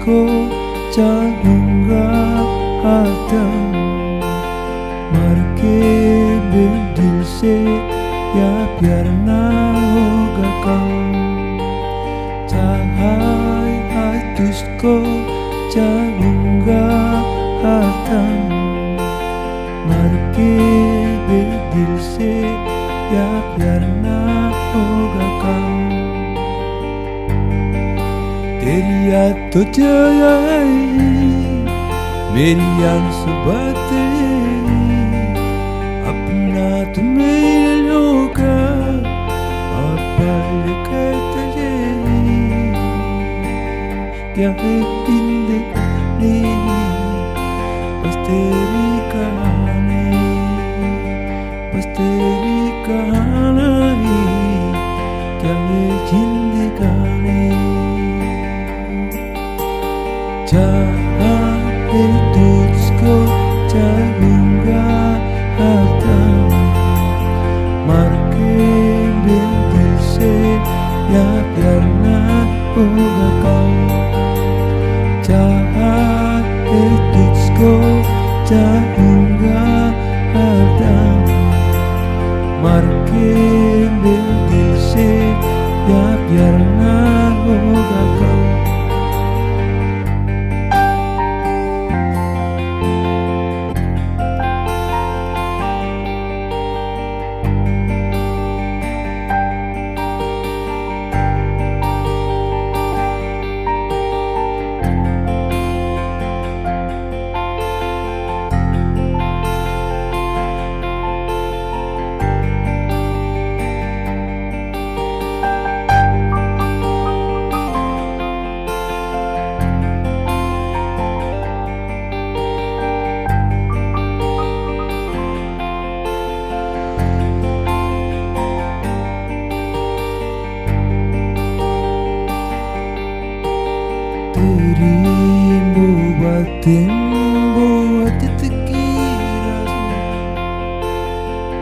तुझको चाहूंगा हरदम, मर के भी दिल से या प्यार ना होगा कम। चाहे तुझको चाहूंगा हरदम, मर के भी दिल से या प्यार ना होगा कम। तेरी याद तो जलाई मेरी आंसू बातें, अपना तुम्हें होगा और पल कर तुझे क्या है जिंदगी, बस तेरी कहानी, बस तेरी कहानी, क्या है जिंदगानी। चाहे तुझको चाहूंगा हरदम, मर के भी दिल से या प्यार ना होगा कम। चाहे तुझको चाहूंगा हरदम, मर के भी दिल से या प्यार ना होगा कम। Dirimu batinmu hati terkira,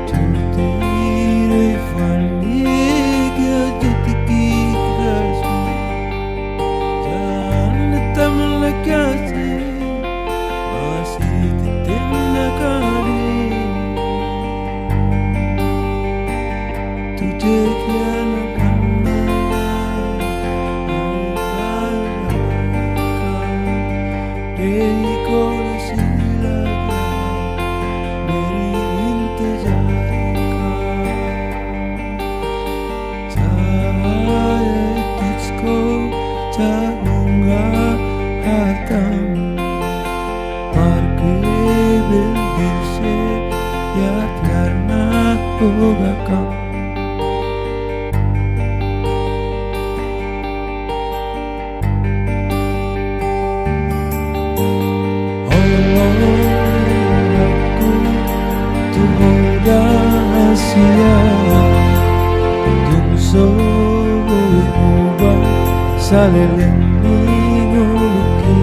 Jodire faniga jati kirasu, Jangan tamlakase masih titina kali, Tujhe kya na karna को लगा मेरी इंतजार का। चाहे तुझको चाहूंगा हरदम, मर के भी दिल से या प्यार ना होगा कम। Rahasia tungso ubah saleleng nguluki,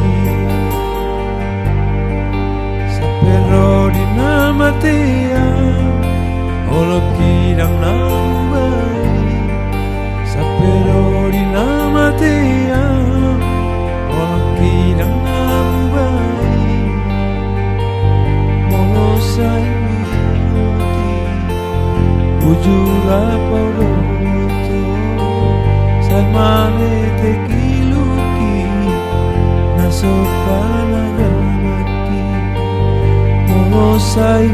sapero di nama tia oloki dang nambai, sapero di nama tia oloki dang nambai, monosai Ujura poroto samane tekiluki nasopana gamaki monosai